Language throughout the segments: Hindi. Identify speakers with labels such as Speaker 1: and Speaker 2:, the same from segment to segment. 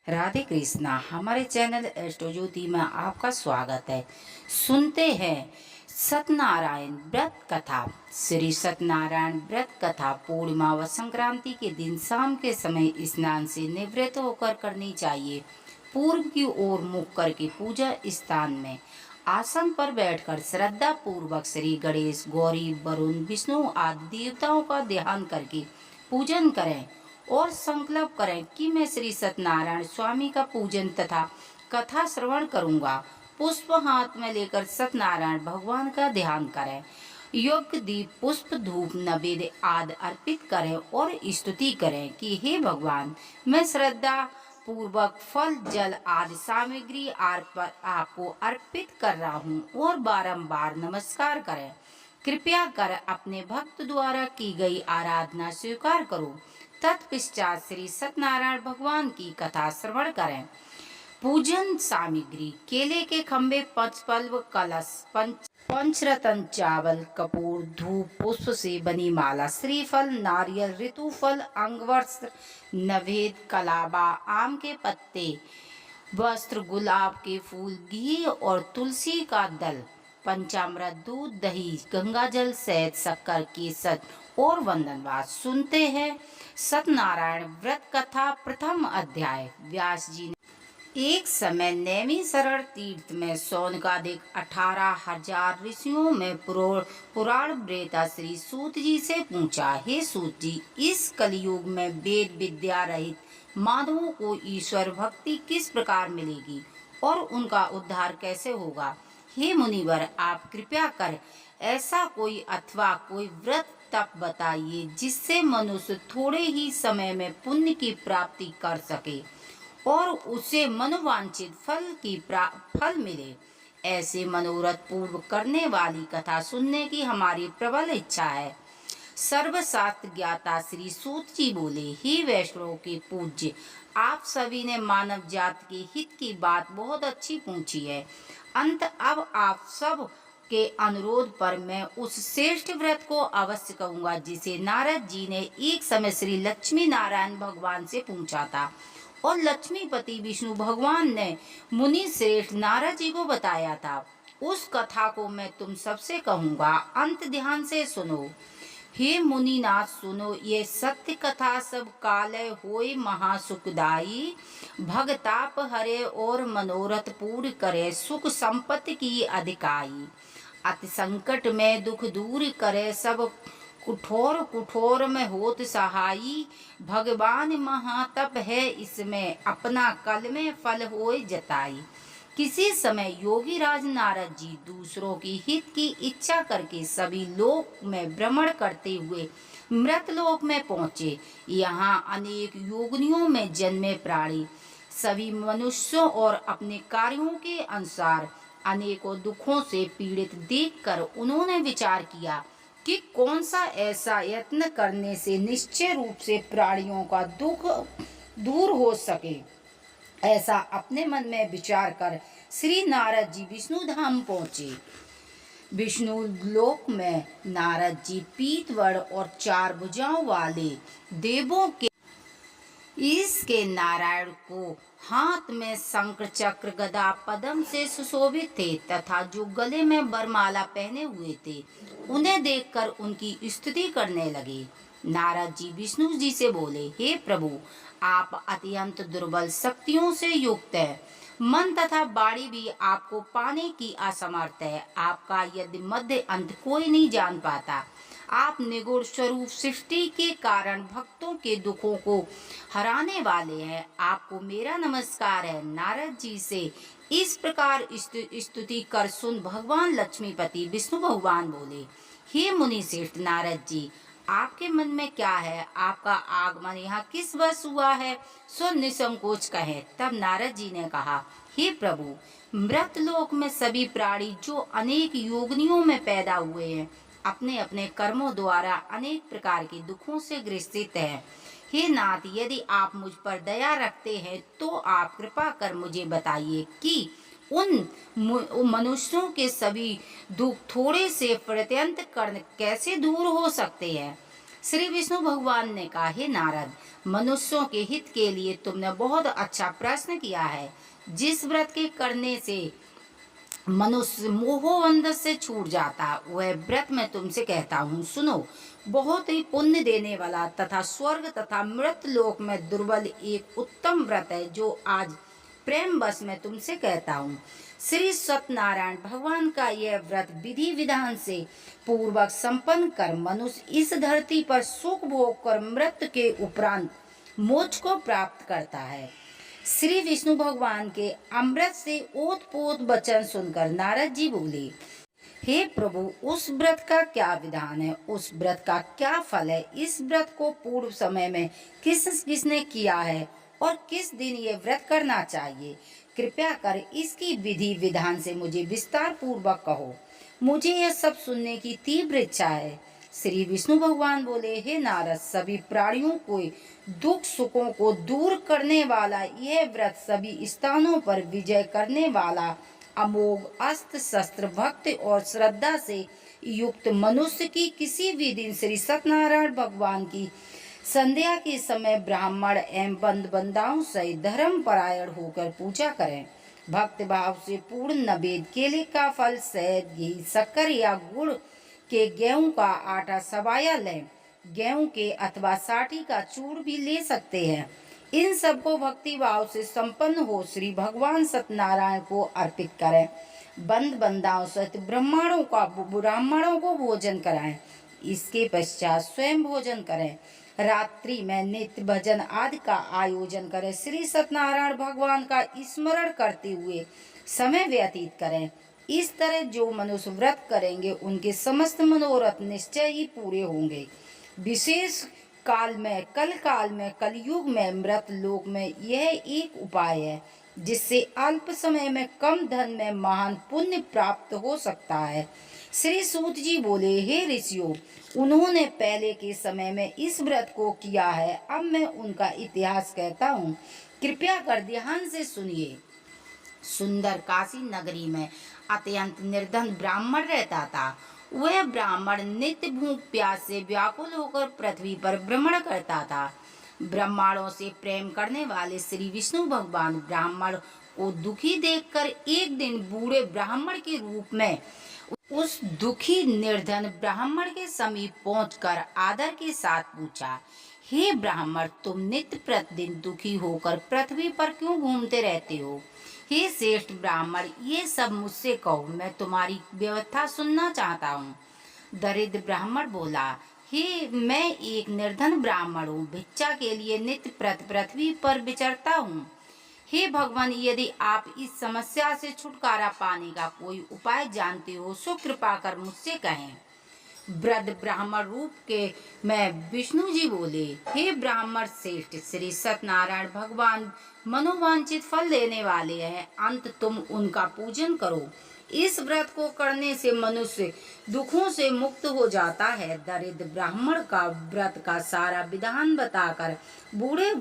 Speaker 1: राधे कृष्णा। हमारे चैनल एस्ट्रो ज्योति में आपका स्वागत है। सुनते हैं सत्यनारायण व्रत कथा। श्री सत्यनारायण व्रत कथा पूर्णिमा व संक्रांति के दिन शाम के समय स्नान से निवृत्त होकर करनी चाहिए। पूर्व की ओर मुख करके पूजा स्थान में आसन पर बैठकर श्रद्धा पूर्वक श्री गणेश, गौरी, वरुण, विष्णु आदि देवताओं का ध्यान करके पूजन करें और संकल्प करें कि मैं श्री सत्यनारायण स्वामी का पूजन तथा कथा श्रवण करूंगा। पुष्प हाथ में लेकर सत्यनारायण भगवान का ध्यान करें। योग्य दीप, पुष्प, धूप, नैवेद्य आदि अर्पित करें और स्तुति करें कि हे भगवान, मैं श्रद्धा पूर्वक फल, जल आदि सामग्री आपको अर्पित कर रहा हूँ और बारंबार नमस्कार करें। कृपया कर अपने भक्त द्वारा की गई आराधना स्वीकार करो। तत्पश्चात श्री सत्यनारायण भगवान की कथा श्रवण करें। पूजन सामग्री: केले के खम्भे, पंचपल्व कलश, पंचरत्न, चावल, कपूर, धूप, पुष्प से बनी माला, श्रीफल, नारियल, ऋतुफल, अंगवस्त्र, नवेद, कलाबा, आम के पत्ते, वस्त्र, गुलाब के फूल, घी और तुलसी का दल, पंचामृत, दूध, दही, गंगाजल, शहद, शक्कर, केसर और वंदनवाद। सुनते हैं सत्यनारायण व्रत कथा। प्रथम अध्याय। व्यास जी ने एक समय नैमिषारण्य तीर्थ में सौनकादिक 18,000 ऋषियों में पुराण ब्रेता श्री सूत जी से पूछा, हे सूत जी, इस कलयुग में वेद विद्या रहित मानवों को ईश्वर भक्ति किस प्रकार मिलेगी और उनका उद्धार कैसे होगा? हे मुनिवर, आप कृपया कर ऐसा कोई अथवा कोई व्रत तप बताइए जिससे मनुष्य थोड़े ही समय में पुण्य की प्राप्ति कर सके और उसे मनोवांछित फल मिले। ऐसे मनोरथ पूर्व करने वाली कथा सुनने की हमारी प्रबल इच्छा है। सर्वशास्त्र ज्ञाता श्री सूत जी बोले, हे वैष्णव के पूज्य, आप सभी ने मानव जात के हित की बात बहुत अच्छी पूछी है। अंत अब आप सब के अनुरोध पर मैं उस श्रेष्ठ व्रत को अवश्य कहूँगा जिसे नारद जी ने एक समय श्री लक्ष्मी नारायण भगवान से पूछा था और लक्ष्मीपति विष्णु भगवान ने मुनि श्रेष्ठ नारद जी को बताया था। उस कथा को मैं तुम सबसे कहूँगा, अंत ध्यान से सुनो। हे मुनिनाथ, सुनो, ये सत्य कथा सब काले होय महासुखदाई, भगताप हरे और मनोरथ पूर्ण करे, सुख संपत्ति की अधिकाई, अति संकट में दुख दूर करे, सब कुठोर में होत सहाई, भगवान महातप है इसमें, अपना कल में फल होय जताई। किसी समय योगी राज नारद जी दूसरों की हित की इच्छा करके सभी लोक में भ्रमण करते हुए मृतलोक में पहुँचे। यहाँ अनेक योगिनियों में जन्मे प्राणी सभी मनुष्यों और अपने कार्यों के अनुसार अनेकों दुखों से पीड़ित देखकर उन्होंने विचार किया कि कौन सा ऐसा यत्न करने से निश्चय रूप से प्राणियों का दुख दूर हो सके। ऐसा अपने मन में विचार कर श्री नारद जी विष्णु धाम पहुँचे। विष्णु लोक में नारद जी पीतवर्ण और 4 भुजाओं वाले देवों के इसके नारायण को हाथ में शंख, चक्र, गदा, पद्म से सुशोभित थे तथा जो गले में वरमाला पहने हुए थे, उन्हें देखकर उनकी स्तुति करने लगे। नारद जी विष्णु जी से बोले, हे प्रभु, आप अत्यंत दुर्बल शक्तियों से युक्त है। मन तथा वाणी भी आपको पाने की असमर्थ है। आपका यदि मध्य अंत कोई नहीं जान पाता। आप निगुण स्वरूप सृष्टि के कारण भक्तों के दुखों को हराने वाले हैं। आपको मेरा नमस्कार है। नारद जी से इस प्रकार स्तुति कर सुन भगवान लक्ष्मीपति विष्णु भगवान बोले, हे मुनि श्रेष्ठ नारद जी, आपके मन में क्या है? आपका आगमन यहाँ किस वश हुआ है? सो निसंकोच कहे। तब नारद जी ने कहा, हे प्रभु, मृतलोक में सभी प्राणी जो अनेक योगिनियों में पैदा हुए हैं, अपने अपने कर्मों द्वारा अनेक प्रकार के दुखों से ग्रसित हैं। हे नाथ, यदि आप मुझ पर दया रखते हैं तो आप कृपा कर मुझे बताइए कि उन मनुष्यों के सभी दुख थोड़े से प्रत्यंत कर कैसे दूर हो सकते हैं। श्री विष्णु भगवान ने कहा, हे नारद, मनुष्यों के हित के लिए तुमने बहुत अच्छा प्रश्न किया है। जिस व्रत के करने से मनुष्य मोहबंध से छूट जाता, वह व्रत मैं तुमसे कहता हूँ, सुनो। बहुत ही पुण्य देने वाला तथा स्वर्ग तथा मृत लोक में दुर्बल एक उत्तम व्रत है, जो आज प्रेम बस मैं तुमसे कहता हूँ। श्री सत्यनारायण भगवान का यह व्रत विधि विधान से पूर्वक संपन्न कर मनुष्य इस धरती पर सुख भोग कर मृत्यु के उपरांत मोक्ष को प्राप्त करता है। श्री विष्णु भगवान के अमृत से ओतप्रोत वचन सुनकर नारद जी बोले, हे प्रभु, उस व्रत का क्या विधान है, उस व्रत का क्या फल है, इस व्रत को पूर्व समय में किस किसने किया है और किस दिन ये व्रत करना चाहिए, कृपया कर इसकी विधि विधान से मुझे विस्तार पूर्वक कहो। मुझे यह सब सुनने की तीव्र इच्छा है। श्री विष्णु भगवान बोले, हे नारद, सभी प्राणियों को दुख सुखों को दूर करने वाला यह व्रत सभी स्थानों पर विजय करने वाला अमोघ अस्त्र शस्त्र भक्ति और श्रद्धा से युक्त मनुष्य की किसी भी दिन श्री सत्यनारायण भगवान की संध्या के समय ब्राह्मण एवं बंद बंदाओं सहित धर्म परायण होकर पूजा करें। भक्त भाव से पूर्ण नवेद केले का फल, शहद, घी, शक्कर या गुड़ के गेहूं का आटा सवाया लें। गेहूं के अथवा साठी का चूर भी ले सकते हैं। इन सबको भक्ति भाव से संपन्न हो श्री भगवान सत्यनारायण को अर्पित करें। बंद बंदाओं सहित ब्राह्मणों को भोजन कराएं। इसके पश्चात स्वयं भोजन करें। रात्रि में नित्य भजन आदि का आयोजन करें। श्री सत्यनारायण भगवान का स्मरण करते हुए समय व्यतीत करें। इस तरह जो मनुष्य व्रत करेंगे उनके समस्त मनोरथ निश्चय ही पूरे होंगे। विशेष काल में कलयुग में मृत लोक में यह एक उपाय है जिससे अल्प समय में कम धन में महान पुण्य प्राप्त हो सकता है। श्री सूत जी बोले, हे ऋषियों, उन्होंने पहले के समय में इस व्रत को किया है। अब मैं उनका इतिहास कहता हूँ, कृपया कर ध्यान से सुनिए। सुंदर काशी नगरी में अत्यंत निर्धन ब्राह्मण रहता था। वह ब्राह्मण नित्य भूख प्यास से व्याकुल होकर पृथ्वी पर भ्रमण करता था। ब्राह्मणों से प्रेम करने वाले श्री विष्णु भगवान ब्राह्मण को दुखी देखकर एक दिन बूढ़े ब्राह्मण के रूप में उस दुखी निर्धन ब्राह्मण के समीप पहुंचकर आदर के साथ पूछा, हे ब्राह्मण, तुम नित्य प्रतिदिन दुखी होकर पृथ्वी पर क्यों घूमते रहते हो? हे श्रेष्ठ ब्राह्मण, ये सब मुझसे कहो, मैं तुम्हारी व्यवस्था सुनना चाहता हूँ। दरिद्र ब्राह्मण बोला, हे, मैं एक निर्धन ब्राह्मण हूँ, भिक्षा के लिए नित्य पृथ्वी पर विचरता हूँ। हे भगवान, यदि आप इस समस्या से छुटकारा पाने का कोई उपाय जानते हो सो कृपा कर मुझसे कहें। वृद्ध ब्राह्मण रूप के मैं विष्णु जी बोले, हे ब्राह्मण श्रेष्ठ, श्री सत्यनारायण भगवान मनोवांछित फल देने वाले हैं। अंत तुम उनका पूजन करो। इस व्रत को करने से मनुष्य दुखों से मुक्त हो जाता है। दरिद्र ब्राह्मण का व्रत का सारा विधान बताकर बूढ़े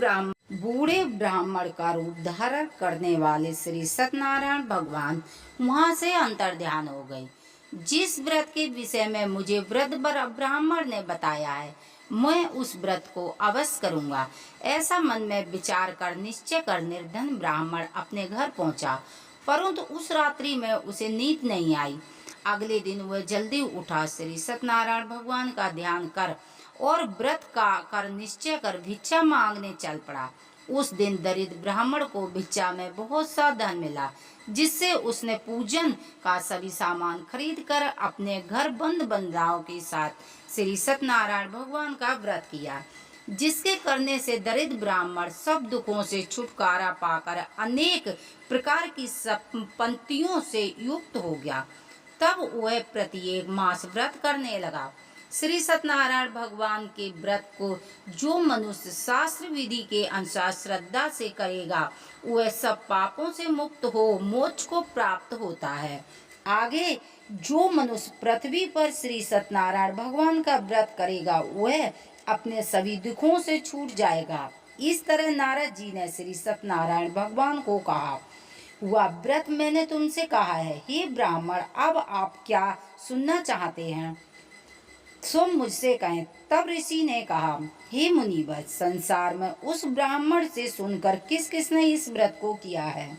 Speaker 1: ब्राह्मण का रूप धारण करने वाले श्री सत्यनारायण भगवान वहां से अंतर ध्यान हो गए। जिस व्रत के विषय में मुझे वृद्ध ब्राह्मण ने बताया है, मैं उस व्रत को अवश्य करूंगा। ऐसा मन में विचार कर निश्चय कर निर्धन ब्राह्मण अपने घर पहुंचा, परंतु उस रात्रि में उसे नींद नहीं आई। अगले दिन वह जल्दी उठा, श्री सत्यनारायण भगवान का ध्यान कर और व्रत का कर निश्चय कर भिक्षा मांगने चल पड़ा। उस दिन दरिद्र ब्राह्मण को भिक्षा में बहुत सा धन मिला, जिससे उसने पूजन का सभी सामान खरीद कर अपने घर बंद बंदाओं के साथ श्री सत्यनारायण भगवान का व्रत किया, जिसके करने से दरिद्र ब्राह्मण सब दुखों से छुटकारा पाकर अनेक प्रकार की संपत्तियों से युक्त हो गया। तब वह प्रत्येक मास व्रत करने लगा। श्री सत्यनारायण भगवान के व्रत को जो मनुष्य शास्त्र विधि के अनुसार श्रद्धा से करेगा, वह सब पापों से मुक्त हो मोक्ष को प्राप्त होता है। आगे जो मनुष्य पृथ्वी पर श्री सत्यनारायण भगवान का व्रत करेगा, वह अपने सभी दुखों से छूट जाएगा। इस तरह नारद जी ने श्री सत्यनारायण भगवान को कहा, वह व्रत मैंने तुमसे कहा है। हे ब्राह्मण, अब आप क्या सुनना चाहते हैं? सो मुझसे कहें। तब ऋषि ने कहा, हे मुनिवर, संसार में उस ब्राह्मण से सुनकर किस किसने इस व्रत को किया है,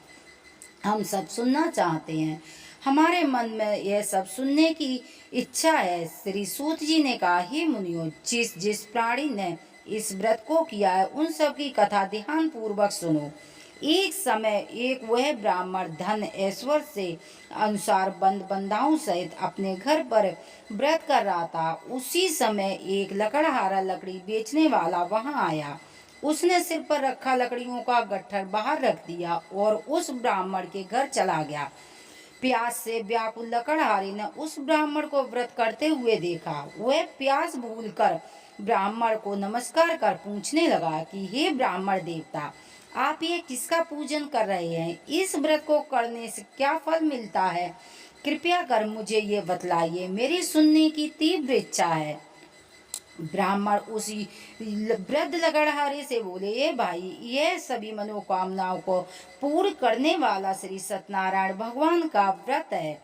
Speaker 1: हम सब सुनना चाहते हैं। हमारे मन में यह सब सुनने की इच्छा है। श्री सूत जी ने कहा, हे मुनियों, जिस जिस प्राणी ने इस व्रत को किया है उन सब की कथा ध्यान पूर्वक सुनो। एक समय एक वह ब्राह्मण धन ऐश्वर्य से अनुसार बंद बंधाओं सहित अपने घर पर व्रत कर रहा था। उसी समय एक लकड़हारा लकड़ी बेचने वाला वहां आया। उसने सिर पर रखा लकड़ियों का गट्ठर बाहर रख दिया और उस ब्राह्मण के घर चला गया। प्यास से व्याकुल लकड़हारे ने उस ब्राह्मण को व्रत करते हुए देखा। वह प्यास भूलकर ब्राह्मण को नमस्कार कर पूछने लगा कि हे ब्राह्मण देवता, आप ये किसका पूजन कर रहे हैं? इस व्रत को करने से क्या फल मिलता है? कृपया कर मुझे ये बतलाइए, मेरी सुनने की तीव्र इच्छा है। ब्राह्मण उसी वृद्ध लकड़हारे से बोले, ये भाई, यह सभी मनोकामनाओं को पूर्ण करने वाला श्री सत्यनारायण भगवान का व्रत है।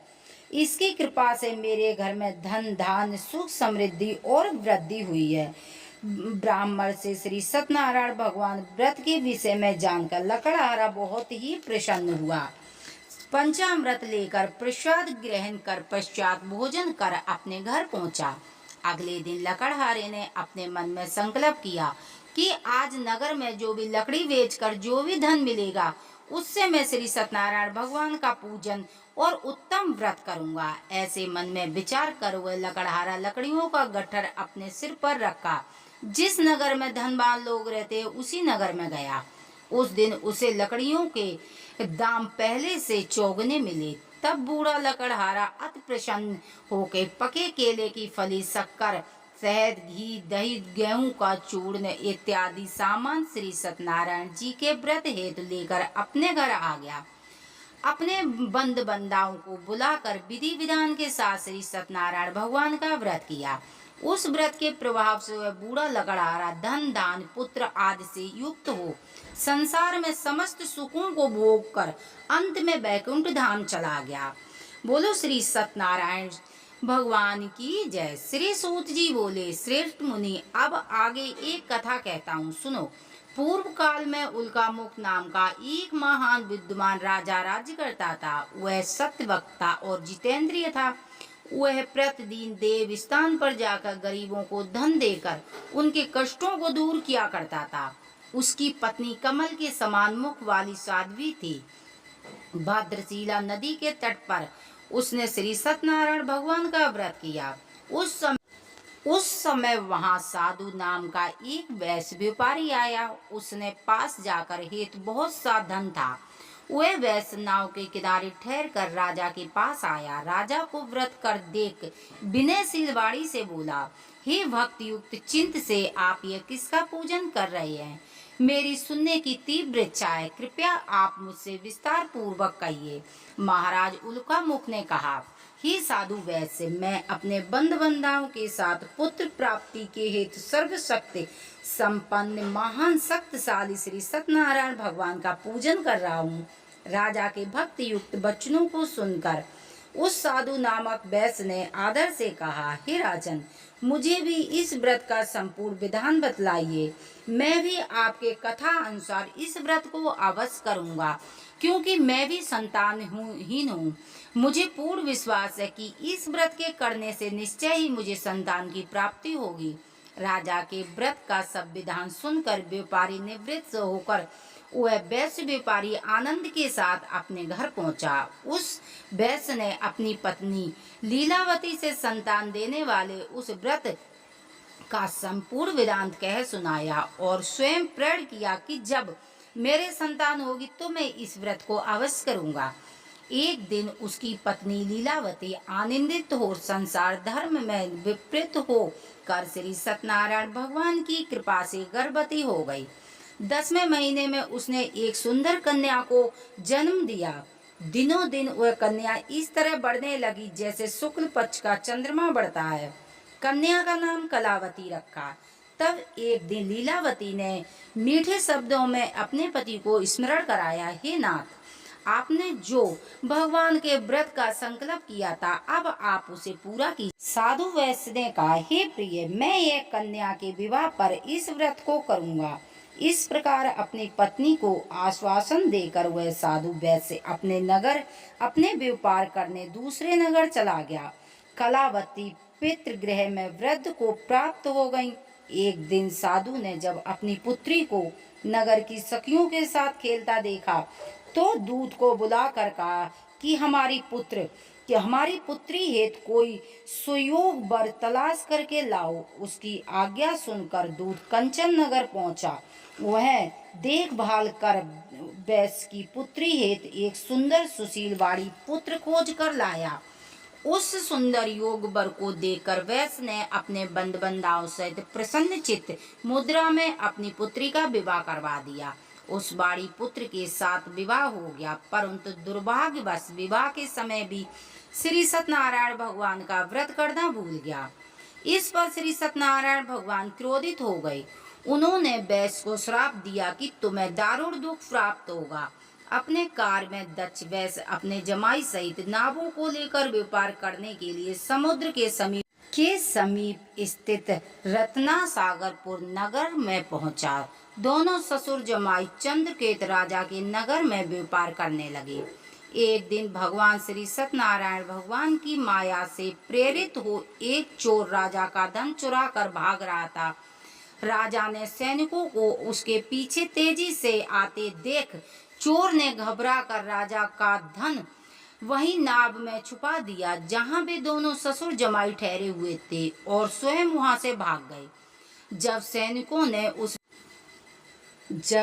Speaker 1: इसकी कृपा से मेरे घर में धन धान्य सुख समृद्धि और वृद्धि हुई है। ब्राह्मण से श्री सत्यनारायण भगवान व्रत के विषय में जानकर लकड़हारा बहुत ही प्रसन्न हुआ। पंचामृत लेकर प्रसाद ग्रहण कर पश्चात भोजन कर अपने घर पहुंचा। अगले दिन लकड़हारे ने अपने मन में संकल्प किया कि आज नगर में जो भी लकड़ी बेचकर जो भी धन मिलेगा उससे मैं श्री सत्यनारायण भगवान का पूजन और उत्तम व्रत करूंगा। ऐसे मन में विचार कर वह लकड़हारा लकड़ियों का गट्ठर अपने सिर पर रखा। जिस नगर में धनवान लोग रहते उसी नगर में गया। उस दिन उसे लकड़ियों के दाम पहले से चौगुने मिले। तब बूढ़ा लकड़हारा अति प्रसन्न होकर पके केले की फली, शक्कर, शहद, घी, दही, गेहूं का चूर्ण इत्यादि सामान श्री सत्यनारायण जी के व्रत हेतु लेकर अपने घर आ गया। अपने बंद बंदाओं को बुलाकर विधि विधान के साथ श्री सत्यनारायण भगवान का व्रत किया। उस व्रत के प्रभाव से वह बूढ़ा लकड़हारा धन दान पुत्र आदि से युक्त हो संसार में समस्त सुखों को भोग कर अंत में वैकुंठ धाम चला गया। बोलो श्री सत्यनारायण भगवान की जय। श्री सूत जी बोले, श्रेष्ठ मुनि, अब आगे एक कथा कहता हूँ, सुनो। पूर्व काल में उल्कामुख नाम का एक महान विद्वान राजा राज्य करता था। वह सत्यवक्ता और जितेंद्रिय था। वह प्रतिदिन देव स्थान पर जाकर गरीबों को धन देकर उनके कष्टों को दूर किया करता था। उसकी पत्नी कमल के समान मुख वाली साध्वी थी। भद्रशिला नदी के तट पर उसने श्री सत्यनारायण भगवान का व्रत किया। उस समय वहां साधु नाम का एक वैश्य व्यापारी आया। उसने पास जाकर हेतु बहुत सा धन था। वह वैश्य नाव के किनारे ठहर कर राजा के पास आया। राजा को व्रत कर देख विनयशील वाणी से बोला, हे भक्त युक्त चिंत से आप यह किसका पूजन कर रहे हैं? मेरी सुनने की तीव्र इच्छा है, कृपया आप मुझसे विस्तार पूर्वक कहिए। महाराज उल्कामुख ने कहा, हे साधु वैश्य, मैं अपने बंद बंधाओं के साथ पुत्र प्राप्ति के हेतु सर्वशक्ति संपन्न महान शक्तिशाली श्री सत्यनारायण भगवान का पूजन कर रहा हूँ। राजा के भक्ति युक्त वचनों को सुनकर उस साधु नामक वैश्य ने आदर से कहा, हे राजन, मुझे भी इस व्रत का संपूर्ण विधान बतलाइए। मैं भी आपके कथा अनुसार इस व्रत को अवश्य करूंगा, क्योंकि मैं भी संतानहीन हूँ। मुझे पूर्ण विश्वास है कि इस व्रत के करने से निश्चय ही मुझे संतान की प्राप्ति होगी। राजा के व्रत का सब विधान सुनकर व्यापारी निवृत्त होकर वह वैश्य व्यापारी आनंद के साथ अपने घर पहुंचा। उस वैश्य ने अपनी पत्नी लीलावती से संतान देने वाले उस व्रत का संपूर्ण वेदांत कह सुनाया और स्वयं प्रण किया कि जब मेरे संतान होगी तो मैं इस व्रत को अवश्य करूंगा। एक दिन उसकी पत्नी लीलावती आनंदित हो संसार धर्म में विपरीत हो कर श्री सत्यनारायण भगवान की कृपा से गर्भवती हो गई। 10वें महीने में उसने एक सुंदर कन्या को जन्म दिया। दिनों दिन वह कन्या इस तरह बढ़ने लगी जैसे शुक्ल पक्ष का चंद्रमा बढ़ता है। कन्या का नाम कलावती रखा। तब एक दिन लीलावती ने मीठे शब्दों में अपने पति को स्मरण कराया, हे नाथ, आपने जो भगवान के व्रत का संकल्प किया था, अब आप उसे पूरा कीजिए। साधु वैश्य ने कहा, हे प्रिय, मैं एक कन्या के विवाह पर इस व्रत को करूंगा। इस प्रकार अपनी पत्नी को आश्वासन देकर वह साधु वैश्य अपने नगर अपने व्यापार करने दूसरे नगर चला गया। कलावती पितृगृह में वृद्ध को प्राप्त हो गई। एक दिन साधु ने जब अपनी पुत्री को नगर की सखियों के साथ खेलता देखा तो दूत को बुलाकर कहा कि हमारी पुत्री हेतु कोई सुयोग वर तलाश करके लाओ। उसकी आज्ञा सुनकर दूत कंचन नगर पहुंचा। वह देखभाल कर वैश्य की पुत्री हेतु एक सुंदर सुशीलवाड़ी पुत्र खोज कर लाया। उस सुंदर योग वर को देखकर वैश्य ने अपने बंद बंधाओं सहित प्रसन्न चित्त मुद्रा में अपनी पुत्री का विवाह करवा दिया। उस बाड़ी पुत्र के साथ विवाह हो गया, परंतु दुर्भाग्यवश विवाह के समय भी श्री सत्यनारायण भगवान का व्रत करना भूल गया। इस पर श्री सत्यनारायण भगवान क्रोधित हो गए। उन्होंने वैश्य को श्राप दिया कि तुम्हें दारुण दुख प्राप्त होगा। अपने कार में दक्ष वैश्य अपने जमाई सहित नावों को लेकर व्यापार करने के लिए समुद्र के समीप स्थित रत्नासागरपुर नगर में पहुंचा। दोनों ससुर जमाई चंद्रकेत राजा के नगर में व्यापार करने लगे। एक दिन भगवान श्री सत्यनारायण भगवान की माया से प्रेरित हो एक चोर राजा का धन चुरा कर भाग रहा था। राजा ने सैनिकों को उसके पीछे तेजी से आते देख चोर ने घबरा कर राजा का धन वही नाव में छुपा दिया जहां वे दोनों ससुर जमाई ठहरे हुए थे और स्वयं वहां से भाग गए। जब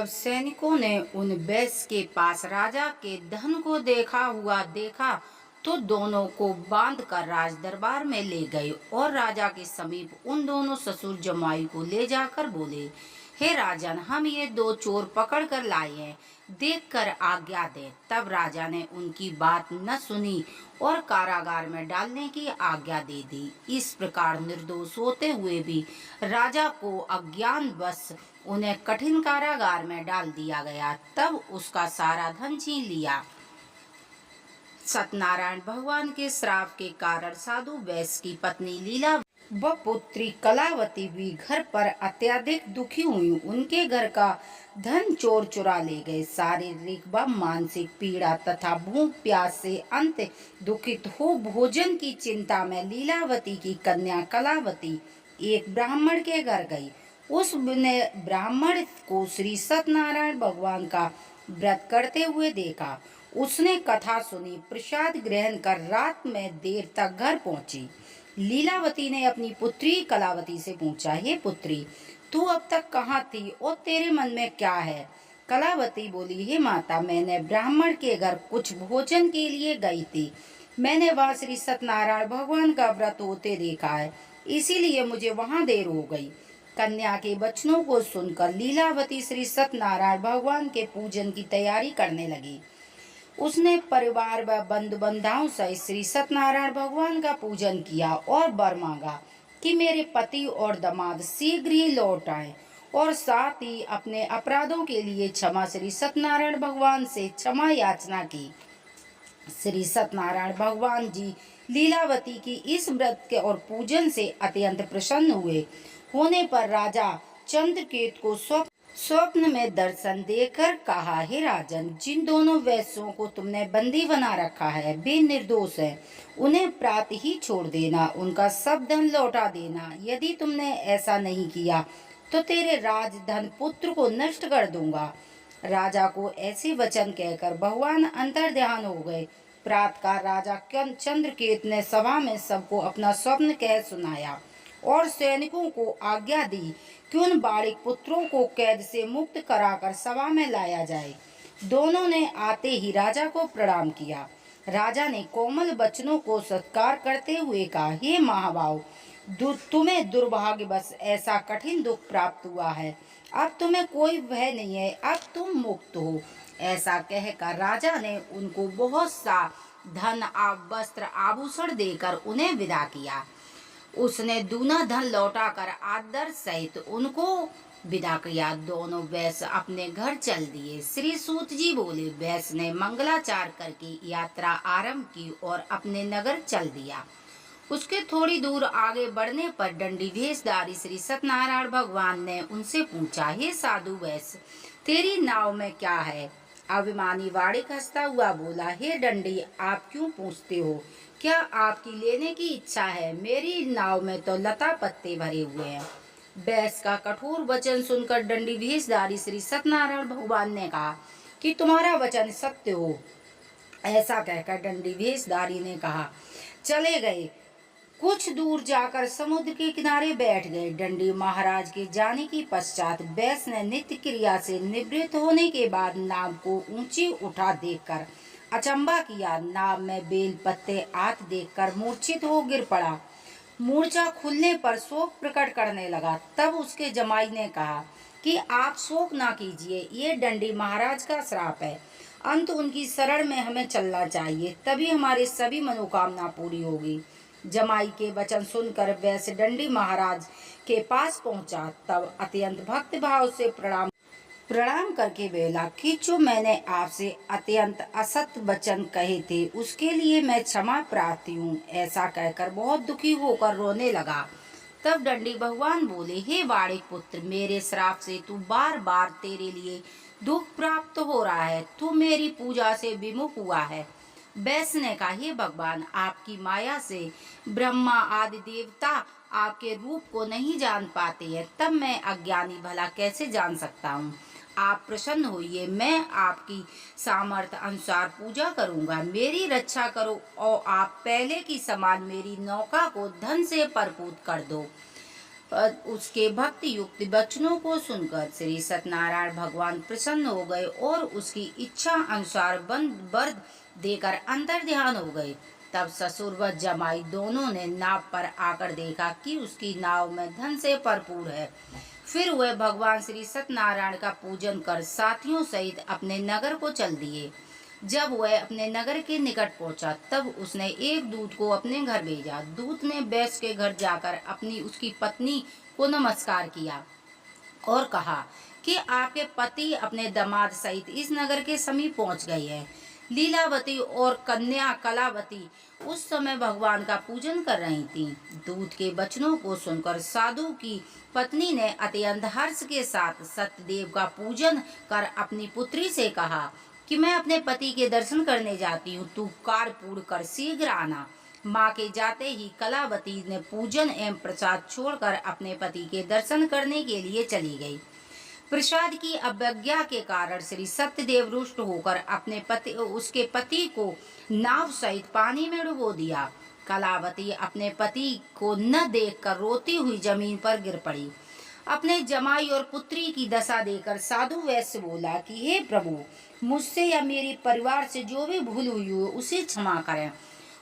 Speaker 1: सैनिकों ने उन वैश्य के पास राजा के धन को देखा तो दोनों को बांधकर राज दरबार में ले गए और राजा के समीप उन दोनों ससुर जमाई को ले जाकर बोले, हे राजन, हम ये दो चोर पकड़ कर लाए हैं, देखकर आज्ञा दे। तब राजा ने उनकी बात न सुनी और कारागार में डालने की आज्ञा दे दी। इस प्रकार निर्दोष होते हुए भी राजा को अज्ञानवश उन्हें कठिन कारागार में डाल दिया गया। तब उसका सारा धन छीन लिया। सत्यनारायण भगवान के श्राप के कारण साधु वैश्य की पत्नी लीला व पुत्री कलावती भी घर पर अत्यधिक दुखी हुई। उनके घर का धन चोर चुरा ले गए। शारीरिक व मानसिक पीड़ा तथा भूख प्यास से अंत दुखित हो भोजन की चिंता में लीलावती की कन्या कलावती एक ब्राह्मण के घर गई। उसने ब्राह्मण को श्री सत्यनारायण भगवान का व्रत करते हुए देखा। उसने कथा सुनी, प्रसाद ग्रहण कर रात में देर तक घर पहुंची। लीलावती ने अपनी पुत्री कलावती से पूछा, हे पुत्री, तू अब तक कहाँ थी और तेरे मन में क्या है? कलावती बोली, हे माता, मैंने ब्राह्मण के घर कुछ भोजन के लिए गई थी। मैंने वहाँ श्री सत्यनारायण भगवान का व्रत होते देखा है, इसीलिए मुझे वहाँ देर हो गई। कन्या के वचनों को सुनकर लीलावती श्री सत्यनारायण भगवान के पूजन की तैयारी करने लगी। उसने परिवार व बंधु बांधवों सहित श्री सत्यनारायण भगवान का पूजन किया और वर मांगा कि मेरे पति और दामाद शीघ्र ही लौट आए और साथ ही अपने अपराधों के लिए श्री सत्यनारायण भगवान से क्षमा याचना की। श्री सत्यनारायण भगवान जी लीलावती की इस व्रत के और पूजन से अत्यंत प्रसन्न होने पर राजा चंद्रकेत को स्वप्न में दर्शन देकर कहा, हे राजन, जिन दोनों वैश्यों को तुमने बंदी बना रखा है वे निर्दोष हैं। उन्हें प्रातः ही छोड़ देना, उनका सब धन लौटा देना। यदि तुमने ऐसा नहीं किया तो तेरे राजधन पुत्र को नष्ट कर दूंगा। राजा को ऐसे वचन कहकर भगवान अंतर्ध्यान हो गए। प्रातःकाल राजा चंद्रकेत ने सभा में सबको अपना स्वप्न कह सुनाया और सैनिकों को आज्ञा दी कि उन बालिक पुत्रों को कैद से मुक्त कराकर सभा में लाया जाए। दोनों ने आते ही राजा को प्रणाम किया। राजा ने कोमल वचनों को सत्कार करते हुए कहा, हे महाभाव, तुम्हें दुर्भाग्यवश ऐसा कठिन दुख प्राप्त हुआ है। अब तुम्हें कोई भय नहीं है, अब तुम मुक्त हो। ऐसा कहकर राजा ने उनको बहुत सा धन, वस्त्र, आभूषण देकर उन्हें विदा किया। उसने दूना धन लौटाकर आदर सहित उनको विदा किया। दोनों वैश्य अपने घर चल दिए। श्री सूत जी बोले, वैश्य ने मंगलाचार करके यात्रा आरंभ की और अपने नगर चल दिया। उसके थोड़ी दूर आगे बढ़ने पर दंडी भेषधारी श्री सत्यनारायण भगवान ने उनसे पूछा, हे साधु वैश्य, तेरी नाव में क्या है? अभिमानी वाणिक हंसता हुआ बोला, हे दंडी, आप क्यों पूछते हो? क्या आपकी लेने की इच्छा है? मेरी नाव में तो लता पत्ते भरे हुए हैं। वैश्य का कठोर वचन सुनकर दंडी भेषधारी श्री सत्यनारायण भगवान ने कहा कि तुम्हारा वचन सत्य हो। ऐसा कहकर दंडी भेषधारी ने कहा, चले गए। कुछ दूर जाकर समुद्र के किनारे बैठ गए। दंडी महाराज के जाने के पश्चात वैश्य ने नित्य क्रिया से निवृत्त होने के बाद नाव को ऊंची उठा देखकर अचंबा किया। नाव में बेल पत्ते आत देखकर मूर्छित हो गिर पड़ा। मूर्छा खुलने पर शोक प्रकट करने लगा। तब उसके जमाई ने कहा कि आप शोक ना कीजिए, ये दंडी महाराज का श्राप है। अंत उनकी शरण में हमें चलना चाहिए, तभी हमारी सभी मनोकामना पूरी होगी। जमाई के वचन सुनकर वैश्य दंडी महाराज के पास पहुंचा। तब अत्यंत भक्ति भाव से प्रणाम करके बोला कि जो मैंने आपसे अत्यंत असत्य वचन कहे थे उसके लिए मैं क्षमा प्रार्थी हूँ। ऐसा कहकर बहुत दुखी होकर रोने लगा। तब दंडी भगवान बोले, हे वाणिक पुत्र, मेरे श्राप से तू बार बार तेरे लिए दुख प्राप्त हो रहा है। तू मेरी पूजा से विमुख हुआ है। वैश्य ने कहा, हे भगवान, आपकी माया से ब्रह्मा आदि देवता आपके रूप को नहीं जान पाते हैं, तब मैं अज्ञानी भला कैसे जान सकता हूँ? आप प्रसन्न होइए, मैं आपकी सामर्थ्य अनुसार पूजा करूंगा। मेरी रक्षा करो और आप पहले की समान मेरी नौका को धन से भरपूर कर दो। उसके भक्ति युक्त वचनों को सुनकर श्री सत्यनारायण भगवान प्रसन्न हो गए और उसकी इच्छा अनुसार वर देकर अंतर ध्यान हो गए। तब ससुर व जमाई दोनों ने नाव पर आकर देखा कि उसकी नाव में धन से भरपूर है। फिर वह भगवान श्री सत्यनारायण का पूजन कर साथियों सहित अपने नगर को चल दिए। जब वह अपने नगर के निकट पहुंचा तब उसने एक दूत को अपने घर भेजा। दूत ने वैश्य के घर जाकर उसकी पत्नी को नमस्कार किया और कहा कि आपके पति अपने दामाद सहित इस नगर के समीप पहुंच गए हैं। लीलावती और कन्या कलावती उस समय भगवान का पूजन कर रही थीं। दूत के वचनों को सुनकर साधु की पत्नी ने अत्यंत हर्ष के साथ सत्यदेव का पूजन कर अपनी पुत्री से कहा कि मैं अपने पति के दर्शन करने जाती हूँ, तू कार्य पूर्ण कर शीघ्र आना। माँ के जाते ही कलावती ने पूजन एवं प्रसाद छोड़कर अपने पति के दर्शन करने के लिए चली गई। प्रसाद की अवज्ञा के कारण श्री सत्यदेव रुष्ट होकर उसके पति को नाव सहित पानी में डुबो दिया। कलावती अपने पति को न देखकर रोती हुई जमीन पर गिर पड़ी। अपने जमाई और पुत्री की दशा देखकर साधु वैश्य बोला कि हे प्रभु, मुझसे या मेरे परिवार से जो भी भूल हुई हो उसे क्षमा करें।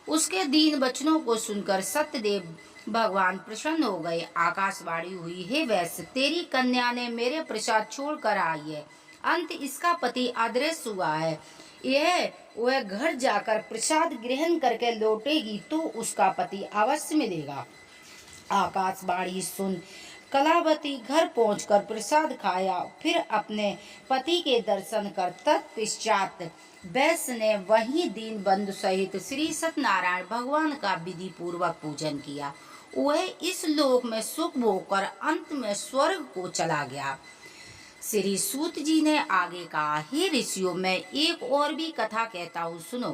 Speaker 1: उसके दीन वचनों को सुनकर सत्यदेव भगवान प्रसन्न हो गए। आकाशवाणी हुई, हे वैश्य, तेरी कन्या ने मेरे प्रसाद छोड़ कर आई है। अंत इसका पति अदृश्य हुआ है। यह वह घर जाकर प्रसाद ग्रहण करके लौटेगी तो उसका पति अवश्य मिलेगा। आकाशवाणी सुन कलावती घर पहुंचकर प्रसाद खाया, फिर अपने पति के दर्शन कर तत्पश्चात वैश्य ने वहीं दीन बंधु सहित श्री सत्यनारायण भगवान का विधि पूर्वक पूजन किया। वह इस लोक में सुख भोग कर अंत में स्वर्ग को चला गया। श्री सूत जी ने आगे कहा, हे ऋषियों, मैं एक और भी कथा कहता हूँ, सुनो।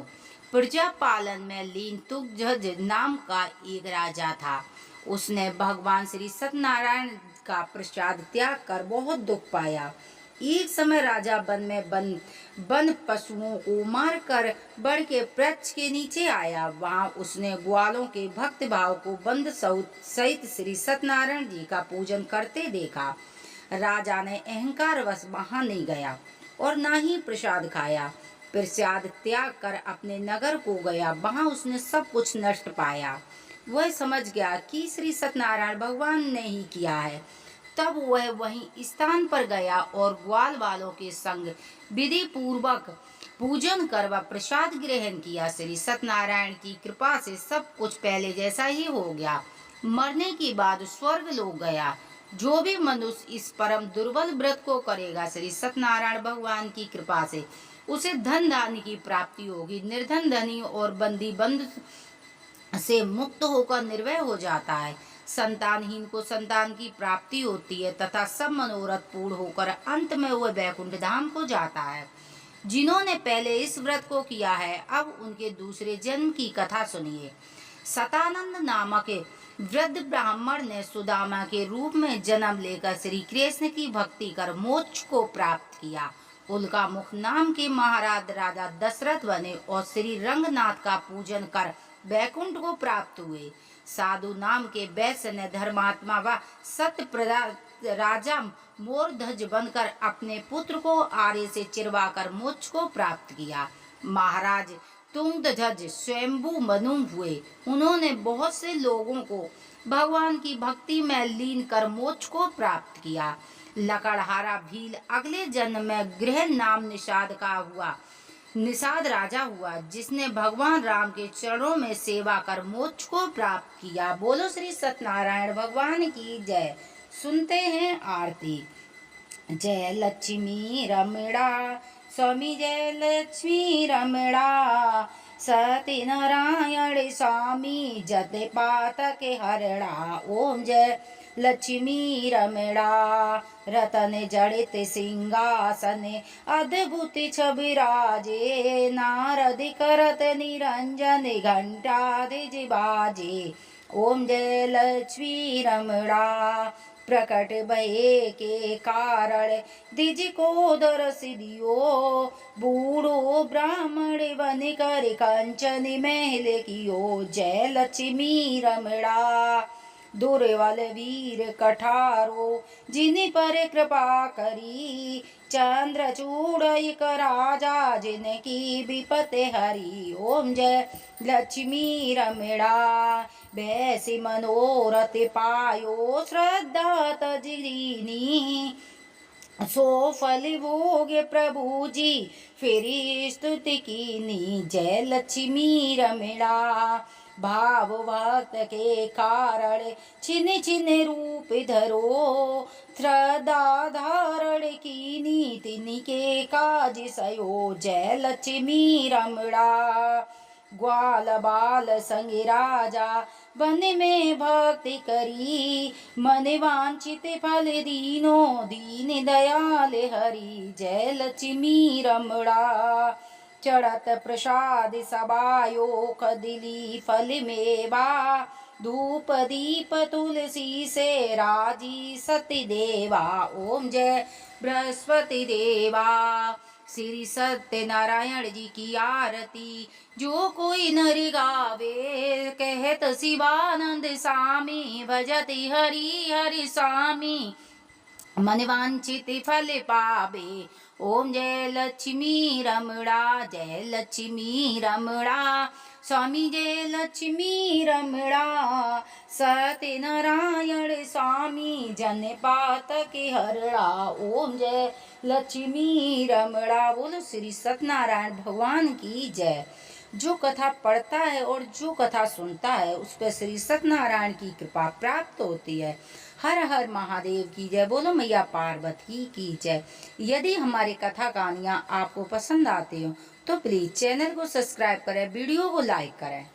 Speaker 1: प्रजा पालन में लीन तुगजज नाम का एक राजा था। उसने भगवान श्री सत्यनारायण का प्रसाद त्याग कर बहुत दुख पाया। एक समय राजा वन पशुओं को मारकर बड़ के वृक्ष के नीचे आया। वहां उसने ग्वालों के भक्त भाव को बंद सहित श्री सत्यनारायण जी का पूजन करते देखा। राजा ने अहंकार वश वहां नहीं गया और न ही प्रसाद खाया। प्रसाद त्याग कर अपने नगर को गया। वहां उसने सब कुछ नष्ट पाया। वह समझ गया कि श्री सत्यनारायण भगवान ने ही किया है। तब वह वहीं स्थान पर गया और ग्वाल वालों के संग विधि पूर्वक पूजन कर व प्रसाद ग्रहण किया। श्री सत्यनारायण की कृपा से सब कुछ पहले जैसा ही हो गया। मरने के बाद स्वर्ग लोक गया। जो भी मनुष्य इस परम दुर्बल व्रत को करेगा, श्री सत्यनारायण भगवान की कृपा से उसे धन धान्य की प्राप्ति होगी। निर्धन धनी और बंदी बंद से मुक्त होकर निर्भय हो जाता है। संतानहीन को संतान की प्राप्ति होती है तथा सब मनोरथ पूर्ण होकर अंत में वह वैकुंठ धाम को जाता है। जिन्होंने पहले इस व्रत को किया है, अब उनके दूसरे जन्म की कथा सुनिए। सतानंद नामक वृद्ध ब्राह्मण ने सुदामा के रूप में जन्म लेकर श्री कृष्ण की भक्ति कर मोक्ष को प्राप्त किया। उनका मुख नाम के महाराज राजा दशरथ बने और श्री रंगनाथ का पूजन कर वैकुंठ को प्राप्त हुए। साधु नाम के वैश्य ने धर्मात्मा व सत्य राजा मोरध्वज बनकर अपने पुत्र को आर्य से चिरवाकर मोक्ष को प्राप्त किया। महाराज तुंगध्वज स्वयंभू मनु हुए। उन्होंने बहुत से लोगों को भगवान की भक्ति में लीन कर मोक्ष को प्राप्त किया। लकड़हारा भील अगले जन्म में गृह नाम निषाद राजा हुआ, जिसने भगवान राम के चरणों में सेवा कर मोक्ष को प्राप्त किया। बोलो श्री सत्यनारायण भगवान की जय। सुनते हैं आरती। जय लक्ष्मी रमणा स्वामी, जय लक्ष्मी रमणा। सत्यनारायण स्वामी जते पातक हरणा। ओम जय लक्ष्मी रमणा। रतन जड़ित सिंहासन अद्भुत छबिराजे। नारद करत निरंजन घंटा दिज बाजे। ओम जय लक्ष्मी रमणा। प्रकट भये के कारण दिज को दरस दियो। बूढ़ो ब्राह्मण बन कर कंचन महल कियो। जय लक्ष्मी रमणा। दुर्बल वीर कठारो जिन पर कृपा करी। चंद्रचूड़ एक राजा जिनकी विपत हरी। ओम जय लक्ष्मी रमणा। वैसी मनोरथ पायो श्रद्धा तजरीनी। सो फल भोगे प्रभु जी फिर स्तुति कीनी। जय लक्ष्मी रमणा। भाव भक्त के कारण छिन छिन रूप धरो। श्रद्धा धारण कीनी तिनके काज सयो। जय लक्ष्मी रमणा। ग्वाल बाल संग राजा वन में भक्ति करी। मन वांछित फल दीनो दीन दयाल हरि। जय लक्ष्मी रमणा। चढ़त प्रसाद सबायो कदिली फल मेवा। धूप दीप तुलसी से राजी सती देवा। ओम जय बृहस्पति देवा। श्री सत्यनारायण जी की आरती जो कोई नर गावे। कहत शिवानंद स्वामी भजति हरि हरि स्वामी। मन वांछित फल पावे। ओम जय लक्ष्मी रमणा। जय लक्ष्मी रमणा। स्वामी जय लक्ष्मी रमणा। सत्यनारायण स्वामी जन पातक हरणा। ओम जय लक्ष्मी रमणा। बोलो श्री सत्यनारायण भगवान की जय। जो कथा पढ़ता है और जो कथा सुनता है उस पर श्री सत्यनारायण की कृपा प्राप्त होती है। हर हर महादेव की जय। बोलो मैया पार्वती की जय। यदि हमारी कथा कहानियाँ आपको पसंद आती हो तो प्लीज चैनल को सब्सक्राइब करें, वीडियो को लाइक करें।